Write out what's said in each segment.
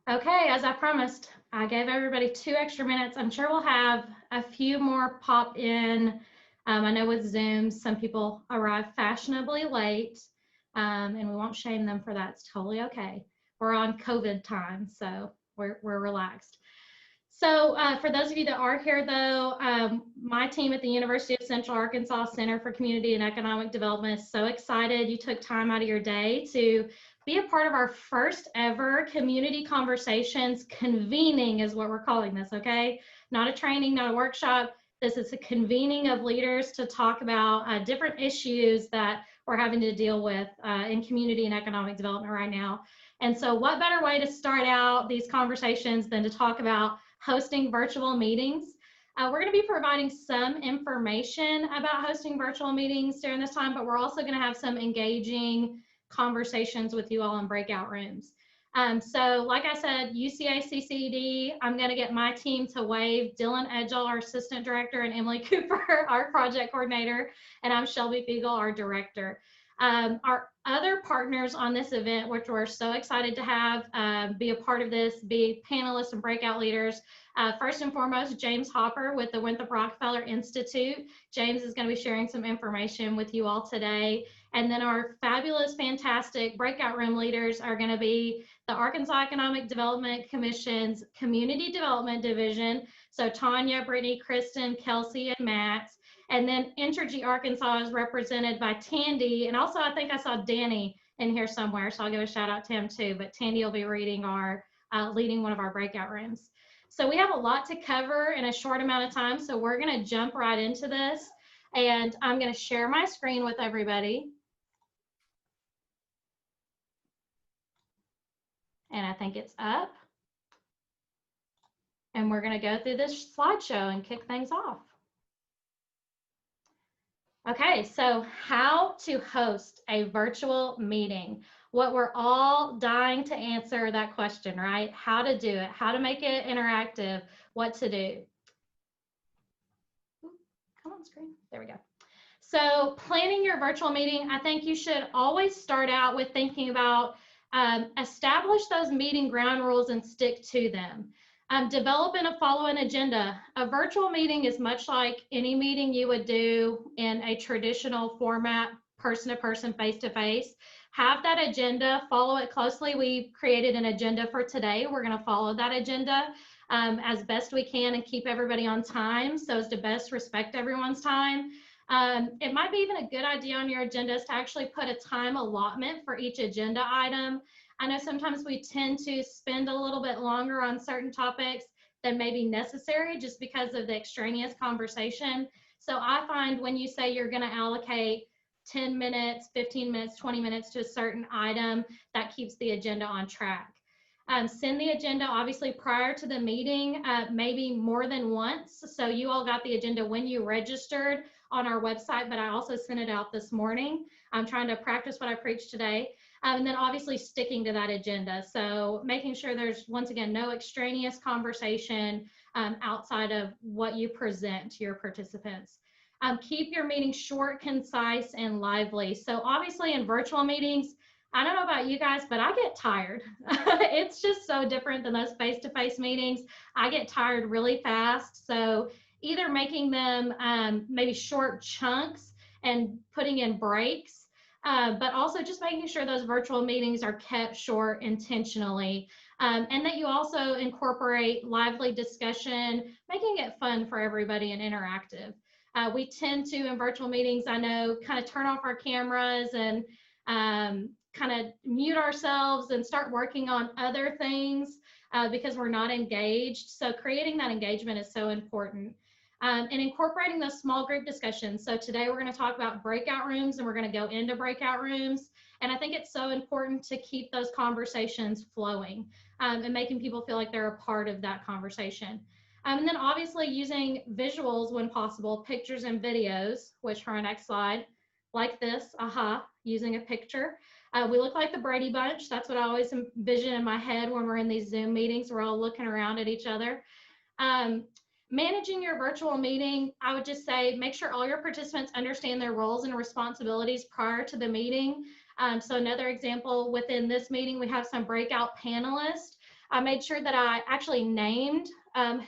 Okay, as I promised, I gave everybody 2 extra minutes. I'm sure we'll have a few more pop in. I know with Zoom, some people arrive fashionably late, and we won't shame them for that. It's totally okay. We're on COVID time, so we're relaxed. So for those of you that are here, though, my team at the University of Central Arkansas Center for Community and Economic Development is so excited you took time out of your day to be a part of our first ever community conversations. Convening is what we're calling this, okay? Not a training, not a workshop. This is a convening of leaders to talk about different issues that we're having to deal with in community and economic development right now. And so what better way to start out these conversations than to talk about hosting virtual meetings. We're going to be providing some information about hosting virtual meetings during this time, but we're also going to have some engaging conversations with you all in breakout rooms. So like I said, UCA-CCD, I'm going to get my team to wave. Dylan Edgell, our assistant director, and Emily Cooper, our project coordinator, and I'm Shelby Fiegel, our director. Our other partners on this event, which we're so excited to have be a part of this, be panelists and breakout leaders. First and foremost, James Hopper with the Winthrop Rockefeller Institute. James is going to be sharing some information with you all today. And then our fabulous, fantastic breakout room leaders are going to be the Arkansas Economic Development Commission's Community Development Division. So Tanya, Brittany, Kristen, Kelsey, and Matt. And then Entergy Arkansas is represented by Tandy. And also, I think I saw Danny in here somewhere, so I'll give a shout out to him too. But Tandy will be leading one of our breakout rooms. So we have a lot to cover in a short amount of time. So we're going to jump right into this. And I'm going to share my screen with everybody. And I think it's up. And we're going to go through this slideshow and kick things off. Okay, so how to host a virtual meeting. What we're all dying to answer that question, right? How to do it, how to make it interactive, what to do. Come on, screen. There we go. So planning your virtual meeting, I think you should always start out with thinking about establish those meeting ground rules and stick to them. Develop and follow an agenda. A virtual meeting is much like any meeting you would do in a traditional format, person-to-person, face-to-face. Have that agenda, follow it closely. We created an agenda for today. We're going to follow that agenda as best we can and keep everybody on time so as to best respect everyone's time. It might be even a good idea on your agenda is to actually put a time allotment for each agenda item. I know sometimes we tend to spend a little bit longer on certain topics than may be necessary just because of the extraneous conversation. So I find when you say you're going to allocate 10 minutes, 15 minutes, 20 minutes to a certain item, that keeps the agenda on track. Send the agenda obviously prior to the meeting, maybe more than once. So you all got the agenda when you registered on our website, but I also sent it out this morning. I'm trying to practice what I preached today. And then obviously sticking to that agenda. So making sure there's, once again, no extraneous conversation outside of what you present to your participants. Keep your meetings short, concise, and lively. So obviously in virtual meetings, I don't know about you guys, but I get tired. It's just so different than those face-to-face meetings. I get tired really fast. So either making them maybe short chunks and putting in breaks, but also just making sure those virtual meetings are kept short intentionally, and that you also incorporate lively discussion, making it fun for everybody and interactive. We tend to, in virtual meetings, I know, kind of turn off our cameras and kind of mute ourselves and start working on other things because we're not engaged. So creating that engagement is so important. And incorporating those small group discussions. So today we're going to talk about breakout rooms and we're going to go into breakout rooms. And I think it's so important to keep those conversations flowing and making people feel like they're a part of that conversation. And then obviously using visuals when possible, pictures and videos, which for our next slide, like this, using a picture. We look like the Brady Bunch. That's what I always envision in my head when we're in these Zoom meetings. We're all looking around at each other. Managing your virtual meeting, I would just say make sure all your participants understand their roles and responsibilities prior to the meeting. So another example, within this meeting, we have some breakout panelists. I made sure that I actually named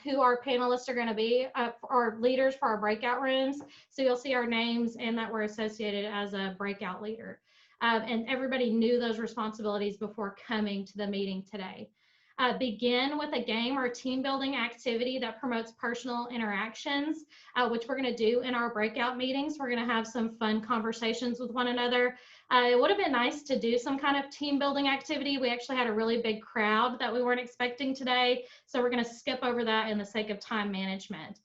who our panelists are going to be, our leaders for our breakout rooms. So you'll see our names and that we're associated as a breakout leader. And everybody knew those responsibilities before coming to the meeting today. Begin with a game or team building activity that promotes personal interactions, which we're going to do in our breakout meetings. We're going to have some fun conversations with one another. It would have been nice to do some kind of team building activity. We actually had a really big crowd that we weren't expecting today, so we're going to skip over that in the sake of time management.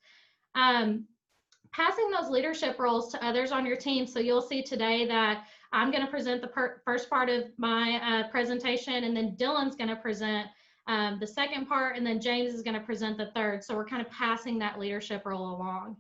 Passing those leadership roles to others on your team. So you'll see today that I'm going to present the first part of my presentation, and then Dylan's going to present the second part, and then James is going to present the third. So we're kind of passing that leadership role along.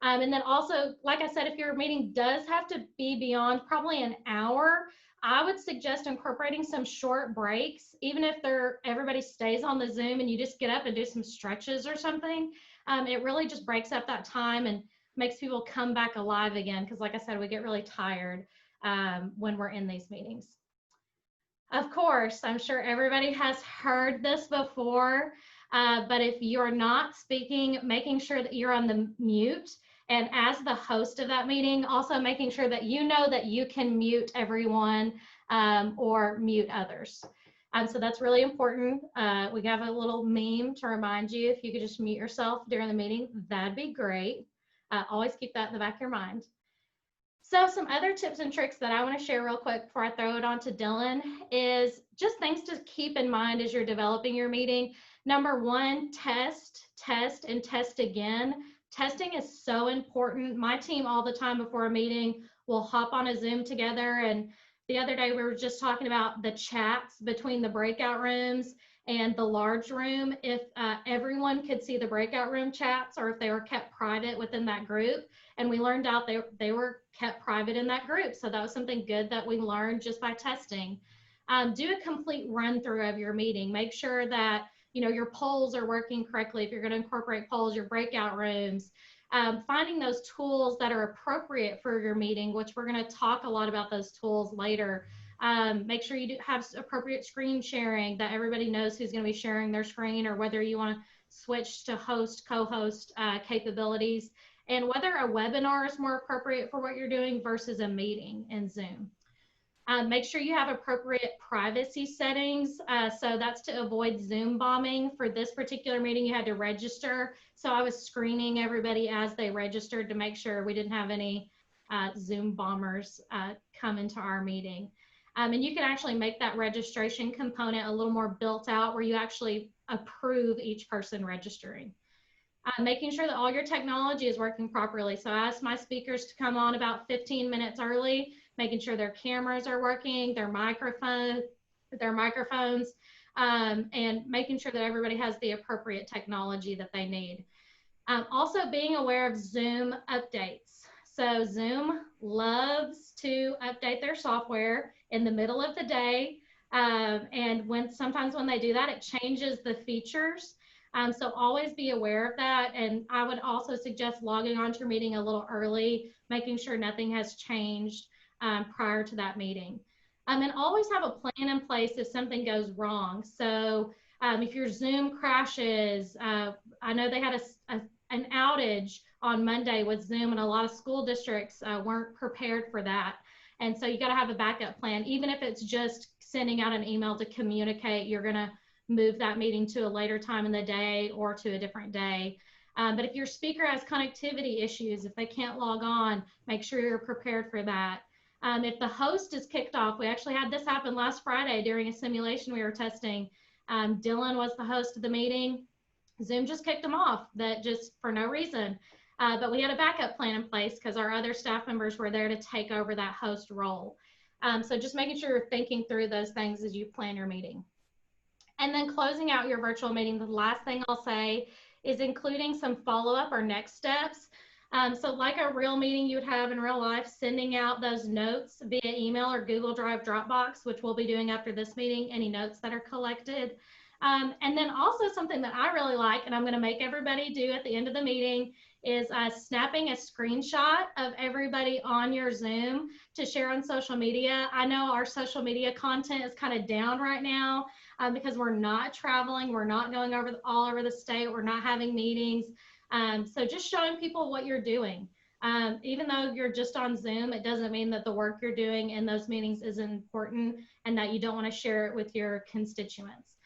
And then also, like I said, if your meeting does have to be beyond probably an hour, I would suggest incorporating some short breaks, even if everybody stays on the Zoom and you just get up and do some stretches or something. It really just breaks up that time and makes people come back alive again, because like I said, we get really tired when we're in these meetings. Of course, I'm sure everybody has heard this before, but if you're not speaking, making sure that you're on the mute. And as the host of that meeting, also making sure that you know that you can mute everyone or mute others. So that's really important. We have a little meme to remind you, if you could just mute yourself during the meeting, that'd be great. Always keep that in the back of your mind. So some other tips and tricks that I want to share real quick before I throw it on to Dylan is just things to keep in mind as you're developing your meeting. Number one, test, and test again. Testing is so important. My team all the time before a meeting will hop on a Zoom together. And the other day we were just talking about the chats between the breakout rooms and the large room. If everyone could see the breakout room chats, or if they were kept private within that group, and we learned out they were kept private in that group. So that was something good that we learned just by testing. Do a complete run through of your meeting. Make sure that your polls are working correctly. If you're going to incorporate polls, your breakout rooms, finding those tools that are appropriate for your meeting, which we're going to talk a lot about those tools later. Make sure you have appropriate screen sharing, that everybody knows who's going to be sharing their screen, or whether you want to switch to host, co-host capabilities, and whether a webinar is more appropriate for what you're doing versus a meeting in Zoom. Make sure you have appropriate privacy settings. So that's to avoid Zoom bombing. For this particular meeting, you had to register. So I was screening everybody as they registered to make sure we didn't have any Zoom bombers come into our meeting. And you can actually make that registration component a little more built out, where you actually approve each person registering. Making sure that all your technology is working properly. So I asked my speakers to come on about 15 minutes early, making sure their cameras are working, their microphones, and making sure that everybody has the appropriate technology that they need. Also being aware of Zoom updates. So Zoom loves to update their software in the middle of the day. And sometimes when they do that, it changes the features. So always be aware of that. And I would also suggest logging onto your meeting a little early, making sure nothing has changed prior to that meeting. And always have a plan in place if something goes wrong. So if your Zoom crashes, I know they had an outage on Monday with Zoom, and a lot of school districts weren't prepared for that. And so you got to have a backup plan, even if it's just sending out an email to communicate you're going to move that meeting to a later time in the day or to a different day. But if your speaker has connectivity issues, if they can't log on, make sure you're prepared for that. If the host is kicked off, we actually had this happen last Friday during a simulation we were testing. Dylan was the host of the meeting. Zoom just kicked him off, that just for no reason. But we had a backup plan in place because our other staff members were there to take over that host role. So just making sure you're thinking through those things as you plan your meeting. And then closing out your virtual meeting, the last thing I'll say is including some follow-up or next steps. So like a real meeting you would have in real life, sending out those notes via email or Google Drive Dropbox, which we'll be doing after this meeting, any notes that are collected. And then also something that I really like, and I'm going to make everybody do at the end of the meeting, is snapping a screenshot of everybody on your Zoom to share on social media. I know our social media content is kind of down right now. because we're not traveling, we're not going all over the state, we're not having meetings. So just showing people what you're doing. Even though you're just on Zoom, it doesn't mean that the work you're doing in those meetings isn't important and that you don't want to share it with your constituents.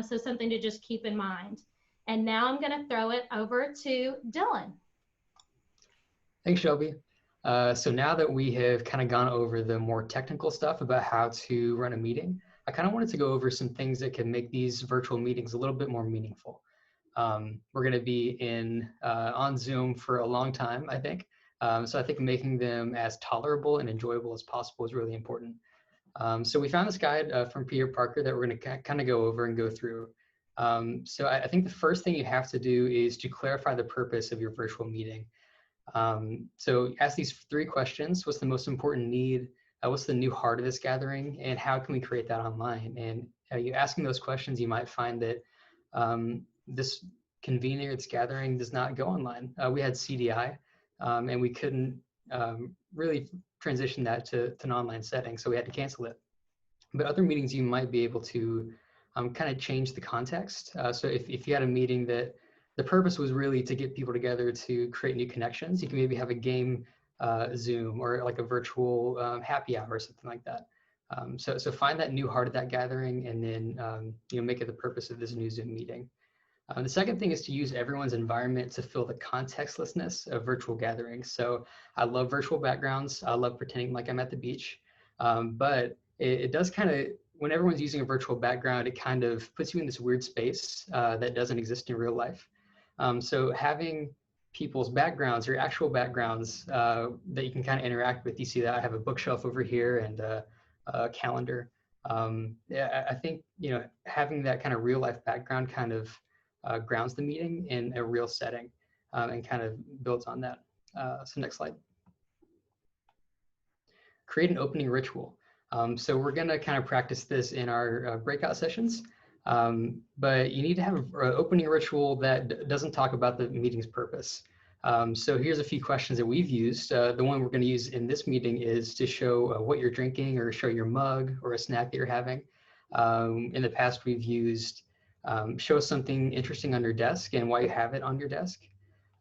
So something to just keep in mind. And now I'm going to throw it over to Dylan. Thanks, Shelby. So now that we have kind of gone over the more technical stuff about how to run a meeting, I kind of wanted to go over some things that can make these virtual meetings a little bit more meaningful. We're going to be on Zoom for a long time, I think. So I think making them as tolerable and enjoyable as possible is really important. So we found this guide from Peter Parker that we're going to kind of go over and go through. So I think the first thing you have to do is to clarify the purpose of your virtual meeting. So ask these 3 questions. What's the most important need? What's the new heart of this gathering? And how can we create that online? And you asking those questions, you might find that this convening or this gathering does not go online. We had CDI, and we couldn't really transition that to an online setting, so we had to cancel it. But other meetings, you might be able to kind of change the context. So if you had a meeting that the purpose was really to get people together to create new connections, you can maybe have a game Zoom or like a virtual happy hour or something like that. So find that new heart of that gathering and then make it the purpose of this new Zoom meeting. The second thing is to use everyone's environment to fill the contextlessness of virtual gatherings. So I love virtual backgrounds. I love pretending like I'm at the beach, but it does kind of, when everyone's using a virtual background, it kind of puts you in this weird space that doesn't exist in real life. So having people's backgrounds or actual backgrounds that you can kind of interact with. You see that I have a bookshelf over here and a calendar. Yeah, I think, having that kind of real life background kind of grounds the meeting in a real setting and kind of builds on that. So next slide. Create an opening ritual. So we're going to kind of practice this in our breakout sessions, but you need to have an opening ritual that doesn't talk about the meeting's purpose. So here's a few questions that we've used. The one we're going to use in this meeting is to show what you're drinking or show your mug or a snack that you're having. In the past, we've used show us something interesting on your desk and why you have it on your desk.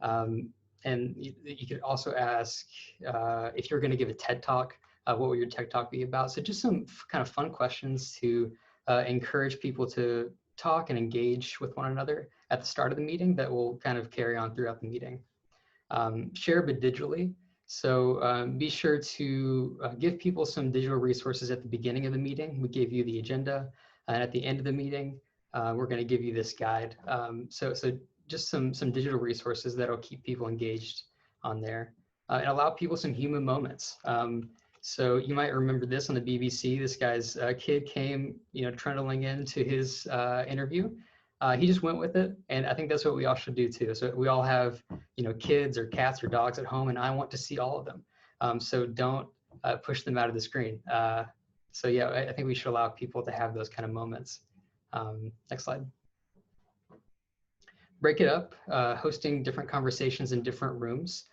And you could also ask if you're going to give a TED Talk, what will your TED Talk be about? So just some kind of fun questions to encourage people to talk and engage with one another at the start of the meeting that will kind of carry on throughout the meeting. Share but digitally. So be sure to give people some digital resources at the beginning of the meeting. We gave you the agenda, and at the end of the meeting, we're going to give you this guide. So just some digital resources that'll keep people engaged on there and allow people some human moments. So you might remember this on the BBC. This guy's kid came, trundling into his interview. He just went with it, and I think that's what we all should do too. So we all have, kids or cats or dogs at home, and I want to see all of them. So don't push them out of the screen. So yeah, I think we should allow people to have those kind of moments. Next slide. Break it up, hosting different conversations in different rooms.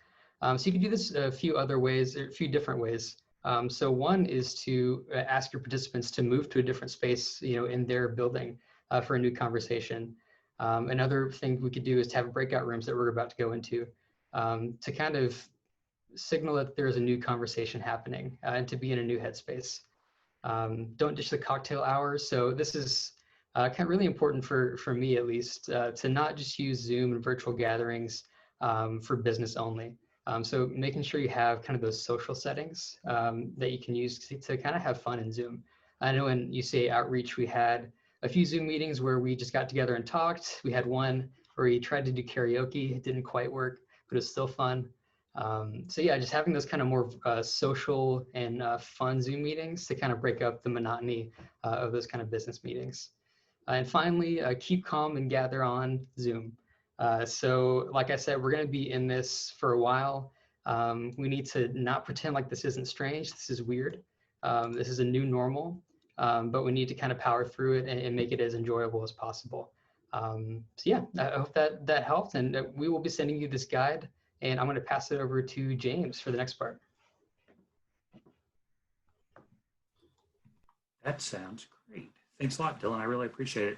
So you can do this a few other ways, or a few different ways. So one is to ask your participants to move to a different space, in their building for a new conversation. Another thing we could do is to have breakout rooms that we're about to go into to kind of signal that there's a new conversation happening and to be in a new headspace. Don't ditch the cocktail hours. So this is kind of really important for me, at least, to not just use Zoom and virtual gatherings for business only. So making sure you have kind of those social settings that you can use to kind of have fun in Zoom. I know when you say outreach, we had a few Zoom meetings where we just got together and talked. We had one where we tried to do karaoke. It didn't quite work, but it was still fun. So yeah, just having those kind of more social and fun Zoom meetings to kind of break up the monotony of those kind of business meetings. And finally, keep calm and gather on Zoom. So like I said, we're going to be in this for a while. We need to not pretend like this isn't strange. This is weird. This is a new normal, but we need to kind of power through it and make it as enjoyable as possible. So yeah, I hope that helped, and we will be sending you this guide, and I'm going to pass it over to James for the next part. That sounds great. Thanks a lot, Dylan. I really appreciate it.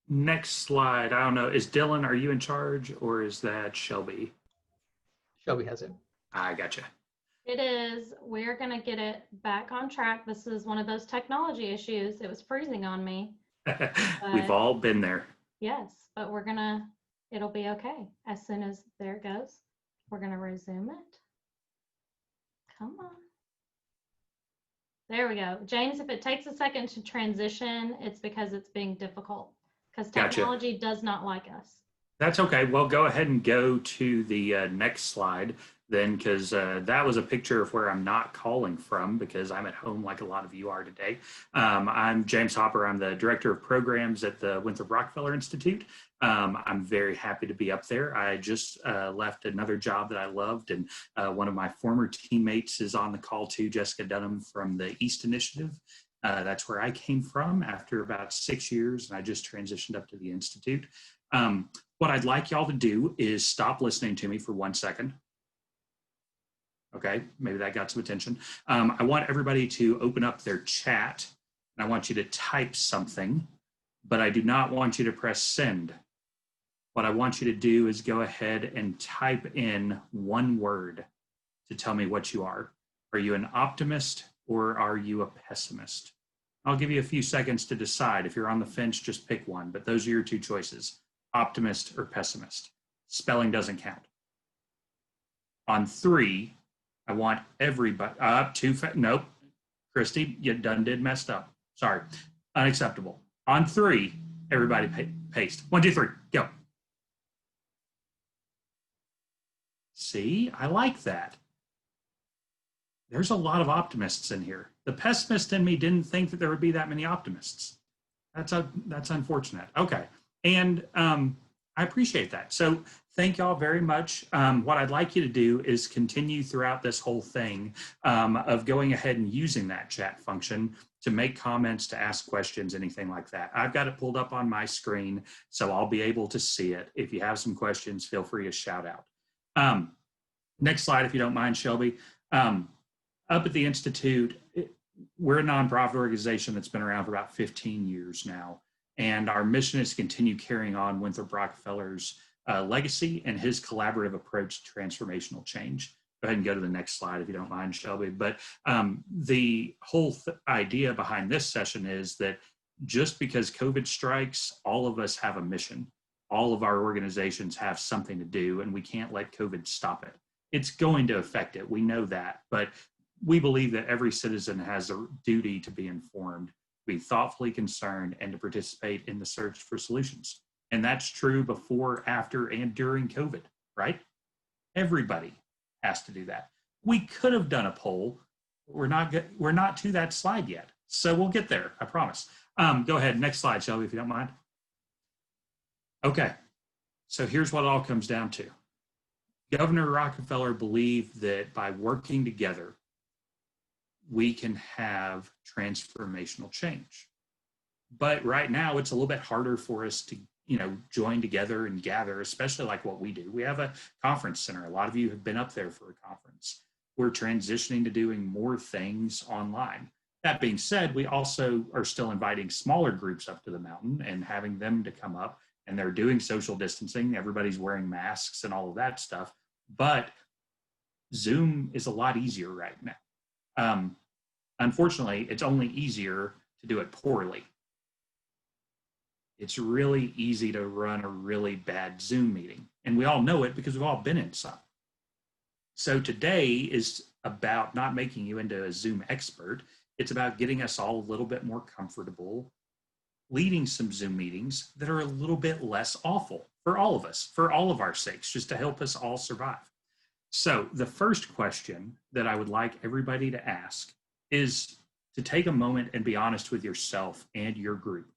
Next slide. I don't know. Is Dylan, are you in charge or is that Shelby? Shelby has it. I gotcha. It is. We're going to get it back on track. This is one of those technology issues. It was freezing on me. We've all been there. Yes, but it'll be okay. As soon as there it goes, we're going to resume it. Come on. There we go. James, if it takes a second to transition, it's because it's being difficult, because technology does not like us. That's okay. Well, go ahead and go to the next slide then, because that was a picture of where I'm not calling from because I'm at home like a lot of you are today. I'm James Hopper. I'm the Director of Programs at the Winthrop Rockefeller Institute. I'm very happy to be up there. I just left another job that I loved, and one of my former teammates is on the call too, Jessica Dunham from the East Initiative. That's where I came from after about 6 years, and I just transitioned up to the Institute. What I'd like y'all to do is stop listening to me for 1 second. Okay, maybe that got some attention. I want everybody to open up their chat, and I want you to type something, but I do not want you to press send. What I want you to do is go ahead and type in one word to tell me what you are. Are you an optimist or are you a pessimist? I'll give you a few seconds to decide. If you're on the fence, just pick one, but those are your two choices, optimist or pessimist. Spelling doesn't count. On 3, I want everybody, nope, Christy, you done did messed up. Sorry, unacceptable. On 3, everybody paste. 1, 2, 3, go. See, I like that. There's a lot of optimists in here. The pessimist in me didn't think that there would be that many optimists. That's unfortunate. Okay, and I appreciate that. So thank y'all very much. What I'd like you to do is continue throughout this whole thing of going ahead and using that chat function to make comments, to ask questions, anything like that. I've got it pulled up on my screen, so I'll be able to see it. If you have some questions, feel free to shout out. Next slide, if you don't mind, Shelby. Up at the Institute, we're a nonprofit organization that's been around for about 15 years now. And our mission is to continue carrying on Winthrop Rockefeller's legacy and his collaborative approach to transformational change. Go ahead and go to the next slide if you don't mind, Shelby. But the whole idea behind this session is that just because COVID strikes, all of us have a mission. All of our organizations have something to do, and we can't let COVID stop it. It's going to affect it. We know that. But we believe that every citizen has a duty to be informed, be thoughtfully concerned, and to participate in the search for solutions. And that's true before, after, and during COVID, right? Everybody has to do that. We could have done a poll. We're not to that slide yet. So we'll get there, I promise. Go ahead, next slide, Shelby, if you don't mind. Okay, so here's what it all comes down to. Governor Rockefeller believed that by working together, we can have transformational change. But right now, it's a little bit harder for us to, join together and gather, especially like what we do. We have a conference center. A lot of you have been up there for a conference. We're transitioning to doing more things online. That being said, we also are still inviting smaller groups up to the mountain and having them to come up, and they're doing social distancing. Everybody's wearing masks and all of that stuff. But Zoom is a lot easier right now. Unfortunately, it's only easier to do it poorly. It's really easy to run a really bad Zoom meeting. And we all know it because we've all been in some. So today is about not making you into a Zoom expert. It's about getting us all a little bit more comfortable leading some Zoom meetings that are a little bit less awful for all of us, for all of our sakes, just to help us all survive. So the first question that I would like everybody to ask is to take a moment and be honest with yourself and your group.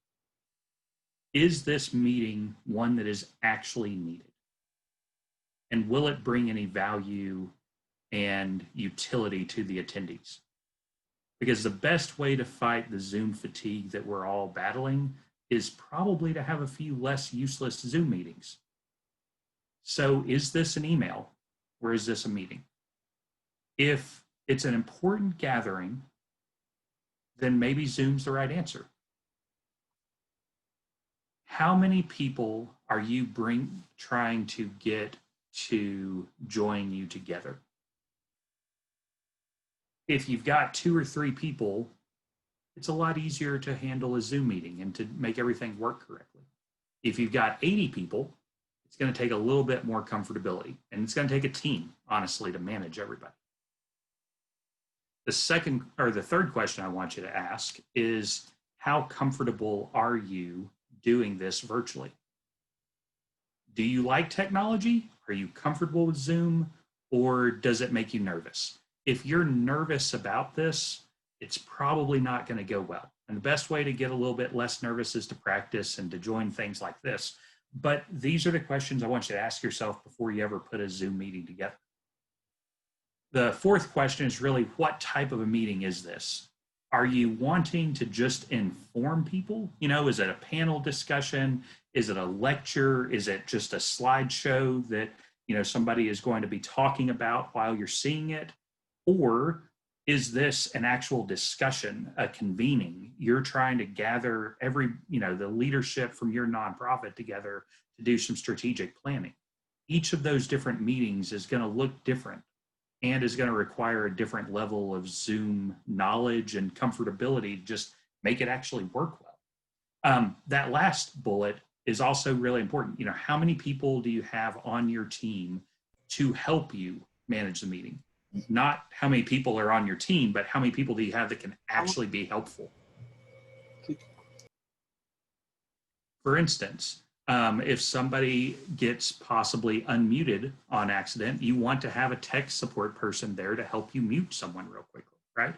Is this meeting one that is actually needed? And will it bring any value and utility to the attendees? Because the best way to fight the Zoom fatigue that we're all battling is probably to have a few less useless Zoom meetings. So is this an email or is this a meeting? If it's an important gathering then maybe Zoom's the right answer. How many people are you trying to get to join you together? If you've got 2 or 3 people, it's a lot easier to handle a Zoom meeting and to make everything work correctly. If you've got 80 people, it's going to take a little bit more comfortability, and it's going to take a team, honestly, to manage everybody. The third question I want you to ask is, how comfortable are you doing this virtually? Do you like technology? Are you comfortable with Zoom, or does it make you nervous? If you're nervous about this, it's probably not going to go well. And the best way to get a little bit less nervous is to practice and to join things like this. But these are the questions I want you to ask yourself before you ever put a Zoom meeting together. The fourth question is really, what type of a meeting is this? Are you wanting to just inform people? You know, is it a panel discussion? Is it a lecture? Is it just a slideshow that, you know, somebody is going to be talking about while you're seeing it? Or is this an actual discussion, a convening? You're trying to gather the leadership from your nonprofit together to do some strategic planning. Each of those different meetings is going to look different and is going to require a different level of Zoom knowledge and comfortability to just make it actually work well. That last bullet is also really important. You know, how many people do you have on your team to help you manage the meeting? Not how many people are on your team, but how many people do you have that can actually be helpful? For instance, if somebody gets possibly unmuted on accident, you want to have a tech support person there to help you mute someone real quickly, right?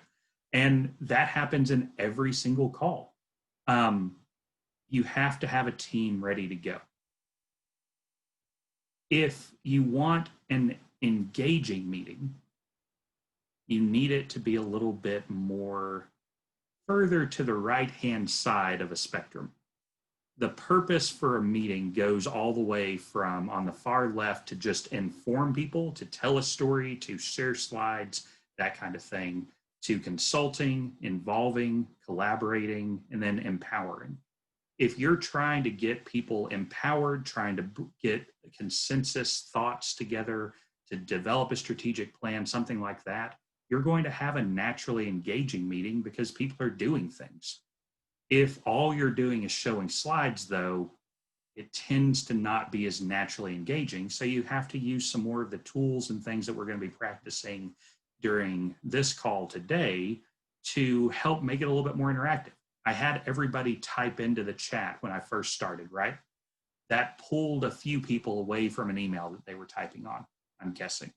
And that happens in every single call. You have to have a team ready to go. If you want an engaging meeting, you need it to be a little bit more further to the right-hand side of a spectrum. The purpose for a meeting goes all the way from on the far left to just inform people, to tell a story, to share slides, that kind of thing, to consulting, involving, collaborating, and then empowering. If you're trying to get people empowered, trying to get consensus thoughts together, to develop a strategic plan, something like that, you're going to have a naturally engaging meeting because people are doing things. If all you're doing is showing slides, though, it tends to not be as naturally engaging. So you have to use some more of the tools and things that we're going to be practicing during this call today to help make it a little bit more interactive. I had everybody type into the chat when I first started, right? That pulled a few people away from an email that they were typing on, I'm guessing.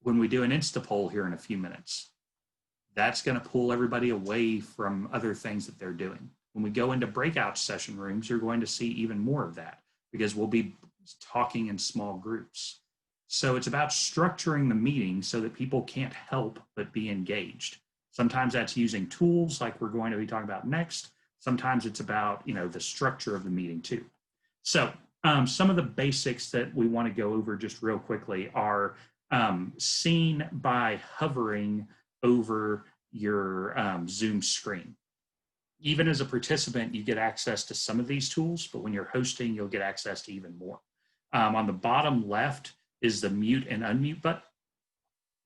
When we do an Insta poll here in a few minutes, that's going to pull everybody away from other things that they're doing. When we go into breakout session rooms, you're going to see even more of that because we'll be talking in small groups. So it's about structuring the meeting so that people can't help but be engaged. Sometimes that's using tools like we're going to be talking about next. Sometimes it's about, you know, the structure of the meeting too. So some of the basics that we want to go over just real quickly are seen by hovering over your Zoom screen. Even as a participant, you get access to some of these tools, but when you're hosting, you'll get access to even more. On the bottom left is the mute and unmute button.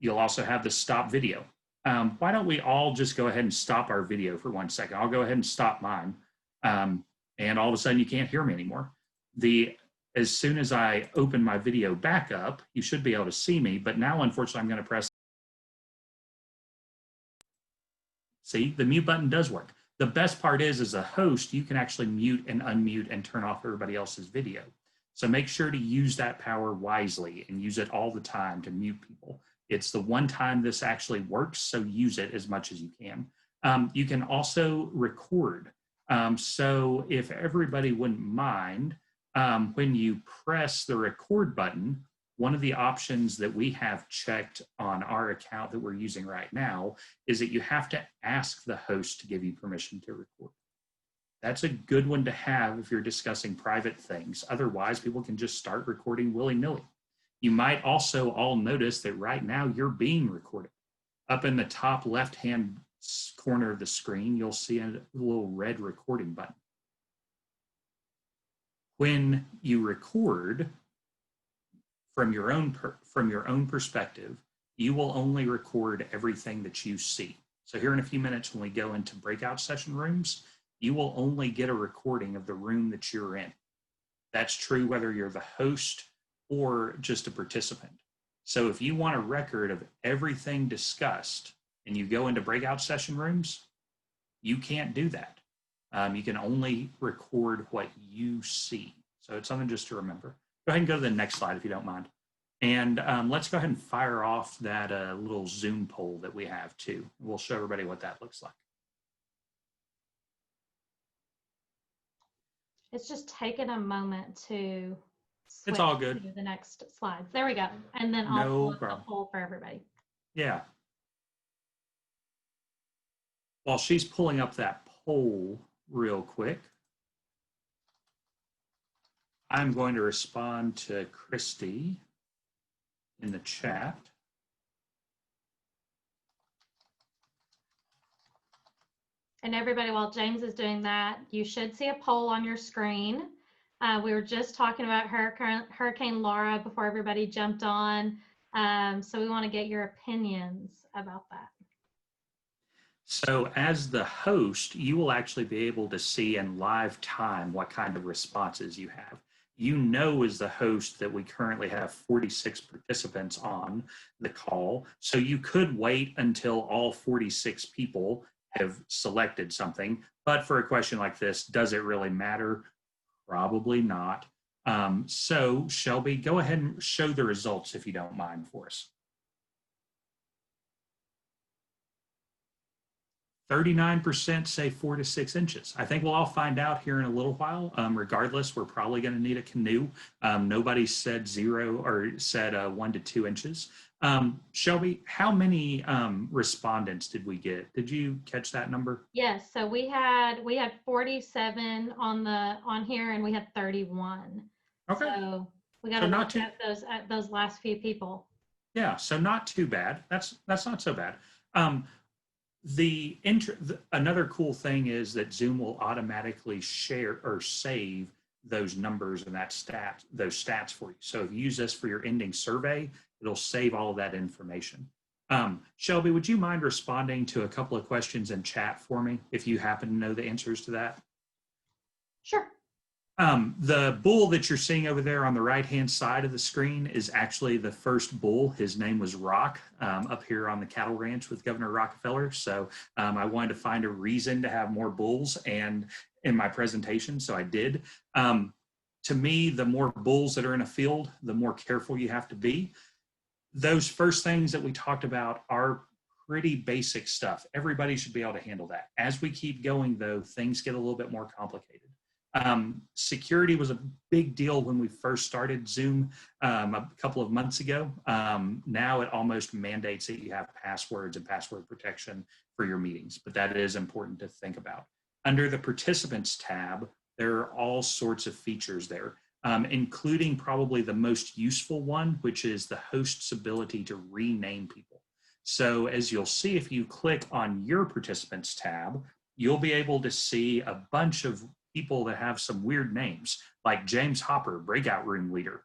You'll also have the stop video. Why don't we all just go ahead and stop our video for 1 second? I'll go ahead and stop mine. And all of a sudden you can't hear me anymore. As soon as I open my video back up, you should be able to see me, but now unfortunately I'm going to press. See, the mute button does work. The best part is, as a host, you can actually mute and unmute and turn off everybody else's video. So make sure to use that power wisely and use it all the time to mute people. It's the one time this actually works, so use it as much as you can. You can also record. So if everybody wouldn't mind, when you press the record button, one of the options that we have checked on our account that we're using right now is that you have to ask the host to give you permission to record. That's a good one to have if you're discussing private things. Otherwise, people can just start recording willy-nilly. You might also all notice that right now you're being recorded. Up in the top left-hand corner of the screen, you'll see a little red recording button. When you record from your own perspective, you will only record everything that you see. So here in a few minutes, when we go into breakout session rooms, you will only get a recording of the room that you're in. That's true whether you're the host or just a participant. So if you want a record of everything discussed and you go into breakout session rooms, you can't do that. You can only record what you see. So it's something just to remember. Go ahead and go to the next slide if you don't mind. And let's go ahead and fire off that little Zoom poll that we have too. We'll show everybody what that looks like. It's just taking a moment to switch It's all good. to the next slides. There we go. And then I'll pull up the poll for everybody. Yeah. While she's pulling up that poll real quick, I'm going to respond to Christy in the chat. And everybody, while James is doing that, you should see a poll on your screen. We were just talking about Hurricane Laura before everybody jumped on. So we want to get your opinions about that. So as the host, you will actually be able to see in live time what kind of responses you have. You know, as the host, that we currently have 46 participants on the call. So you could wait until all 46 people have selected something. But for a question like this, does it really matter? Probably not. So Shelby, go ahead and show the results if you don't mind for us. 39% say 4 to 6 inches. I think we'll all find out here in a little while. Regardless, we're probably going to need a canoe. Nobody said 0 or said 1 to 2 inches. Shelby, how many respondents did we get? Did you catch that number? Yes, so we had 47 on here, and we had 31. Okay. So we got to look at those last few people. Yeah, so not too bad. That's not so bad. Another cool thing is that Zoom will automatically share or save those numbers and those stats for you. So if you use this for your ending survey, it'll save all of that information. Shelby, would you mind responding to a couple of questions in chat for me if you happen to know the answers to that? Sure. The bull that you're seeing over there on the right-hand side of the screen is actually the first bull. His name was Rock, up here on the cattle ranch with Governor Rockefeller. So I wanted to find a reason to have more bulls and in my presentation, so I did. To me, the more bulls that are in a field, the more careful you have to be. Those first things that we talked about are pretty basic stuff. Everybody should be able to handle that. As we keep going, though, things get a little bit more complicated. Security was a big deal when we first started Zoom a couple of months ago. Now it almost mandates that you have passwords and password protection for your meetings, but that is important to think about. Under the participants tab, there are all sorts of features there, including probably the most useful one, which is the host's ability to rename people. So as you'll see, if you click on your participants tab, you'll be able to see a bunch of people that have some weird names, like James Hopper, breakout room leader.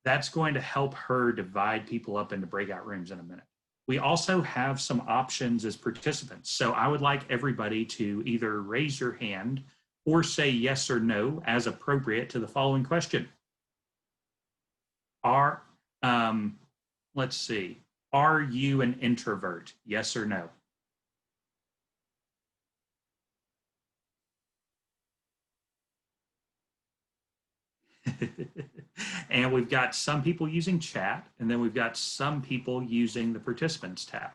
That's going to help her divide people up into breakout rooms in a minute. We also have some options as participants. So I would like everybody to either raise your hand or say yes or no as appropriate to the following question. Let's see, are you an introvert? Yes or no? And we've got some people using chat, and then we've got some people using the participants tab.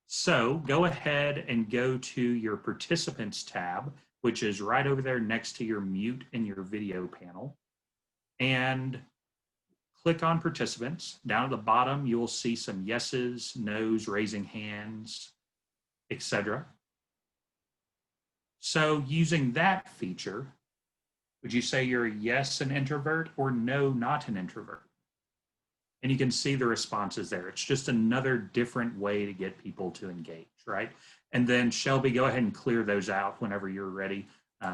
So go ahead and go to your participants tab, which is right over there next to your mute and your video panel, and click on participants. Down at the bottom, you will see some yeses, nos, raising hands, etc. So using that feature, would you say you're a yes, an introvert, or no, not an introvert? And you can see the responses there. It's just another different way to get people to engage, right? And then Shelby, go ahead and clear those out whenever you're ready.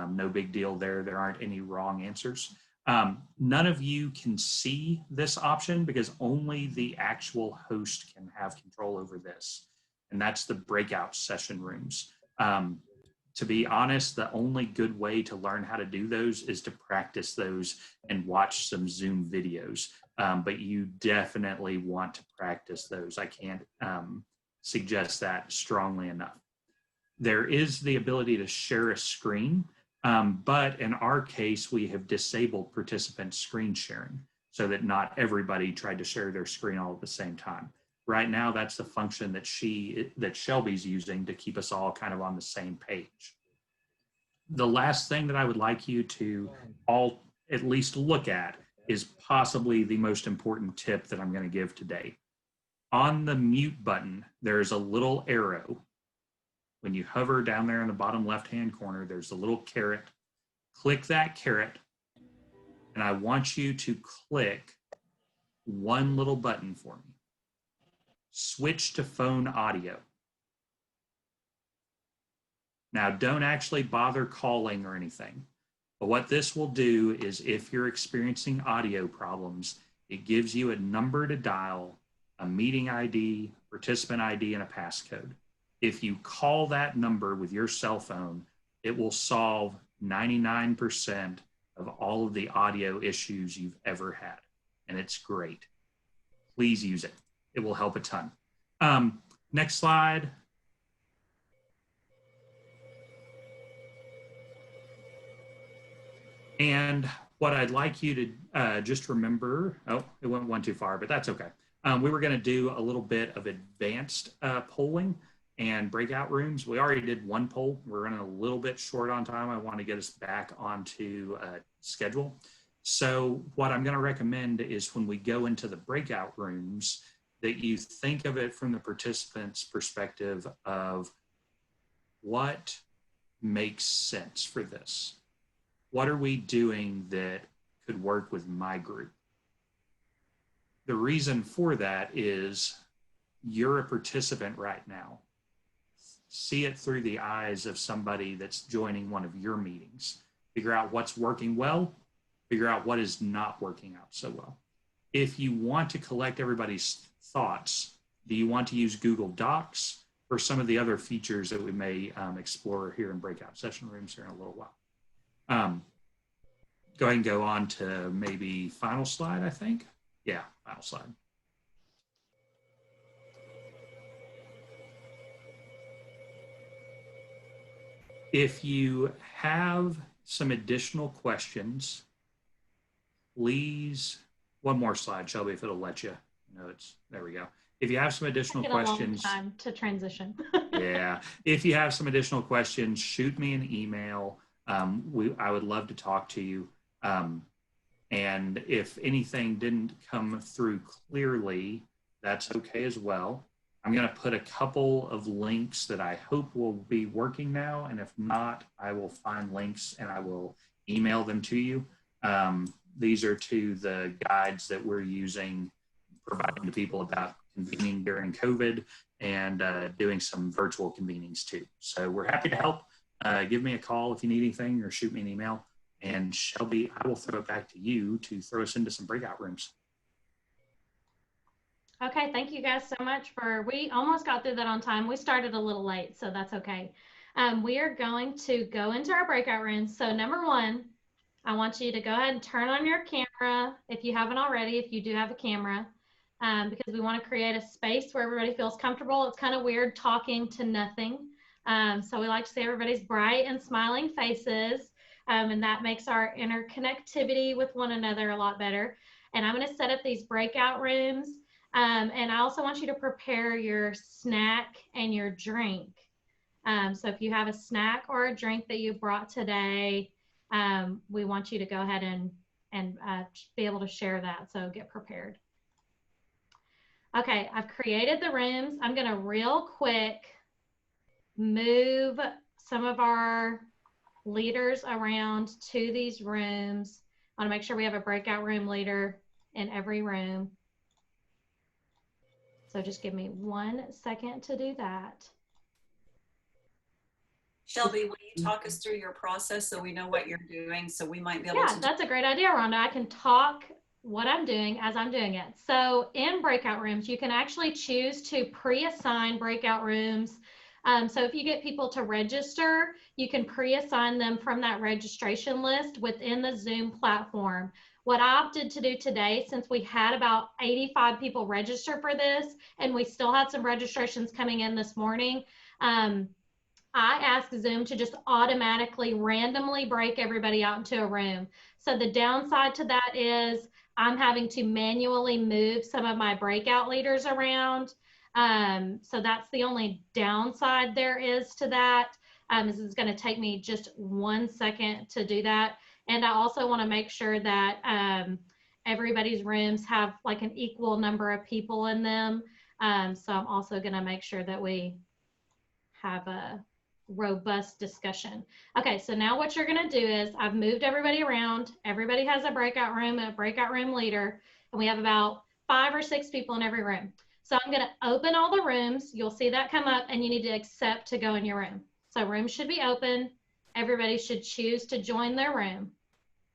No big deal there. There aren't any wrong answers. None of you can see this option because only the actual host can have control over this. And that's the breakout session rooms. To be honest, the only good way to learn how to do those is to practice those and watch some Zoom videos. But you definitely want to practice those. I can't suggest that strongly enough. There is the ability to share a screen, but in our case, we have disabled participant screen sharing so that not everybody tried to share their screen all at the same time. Right now, that's the function that Shelby's using to keep us all kind of on the same page. The last thing that I would like you to all at least look at is possibly the most important tip that I'm going to give today. On the mute button, there's a little arrow. When you hover down there in the bottom left-hand corner, there's a little caret. Click that caret, and I want you to click one little button for me. Switch to phone audio. Now, don't actually bother calling or anything, but what this will do is if you're experiencing audio problems, it gives you a number to dial, a meeting ID, participant ID, and a passcode. If you call that number with your cell phone, it will solve 99% of all of the audio issues you've ever had, and it's great. Please use it. It will help a ton. Next slide. And what I'd like you to just remember, oh, it went one too far, but that's okay. We were going to do a little bit of advanced polling and breakout rooms. We already did one poll. We're running a little bit short on time. I want to get us back onto schedule. So what I'm going to recommend is when we go into the breakout rooms, that you think of it from the participants' perspective of what makes sense for this. What are we doing that could work with my group? The reason for that is you're a participant right now. See it through the eyes of somebody that's joining one of your meetings. Figure out what's working well, figure out what is not working out so well. If you want to collect everybody's thoughts, do you want to use Google Docs or some of the other features that we may explore here in breakout session rooms here in a little while? Go ahead and go on to maybe final slide, I think. Yeah, final slide. If you have some additional questions, please, one more slide, Shelby, if it'll let you. No, there we go. If you have some additional questions. A long time to transition. Yeah, if you have some additional questions, shoot me an email. I would love to talk to you. And if anything didn't come through clearly, that's okay as well. I'm going to put a couple of links that I hope will be working now. And if not, I will find links and I will email them to you. These are to the guides that we're using, providing to people about convening during COVID and doing some virtual convenings too. So we're happy to help. Give me a call if you need anything or shoot me an email. And Shelby, I will throw it back to you to throw us into some breakout rooms. Okay, thank you guys so much we almost got through that on time. We started a little late, so that's okay. We are going to go into our breakout rooms. So number one, I want you to go ahead and turn on your camera if you haven't already, if you do have a camera, because we want to create a space where everybody feels comfortable. It's kind of weird talking to nothing. So we like to see everybody's bright and smiling faces. And that makes our interconnectivity with one another a lot better. And I'm going to set up these breakout rooms. And I also want you to prepare your snack and your drink. So if you have a snack or a drink that you brought today, we want you to go ahead and be able to share that. So get prepared. Okay, I've created the rooms. I'm going to real quick move some of our leaders around to these rooms. I want to make sure we have a breakout room leader in every room. So just give me 1 second to do that. Shelby, will you talk us through your process so we know what you're doing, so we might be able Yeah, to? that's a great idea, Rhonda. I can talk what I'm doing as I'm doing it. So in breakout rooms, you can actually choose to pre-assign breakout rooms. So if you get people to register, you can pre-assign them from that registration list within the Zoom platform. What I opted to do today, since we had about 85 people register for this, and we still had some registrations coming in this morning, I asked Zoom to just automatically randomly break everybody out into a room. So the downside to that is I'm having to manually move some of my breakout leaders around. So that's the only downside there is to that. This is going to take me just 1 second to do that. And I also want to make sure that everybody's rooms have like an equal number of people in them. So I'm also going to make sure that we have a robust discussion. Okay, so now what you're going to do is I've moved everybody around. Everybody has a breakout room, a breakout room leader, and we have about 5 or 6 people in every room. So I'm going to open all the rooms. You'll see that come up, and you need to accept to go in your room. So rooms should be open. Everybody should choose to join their room.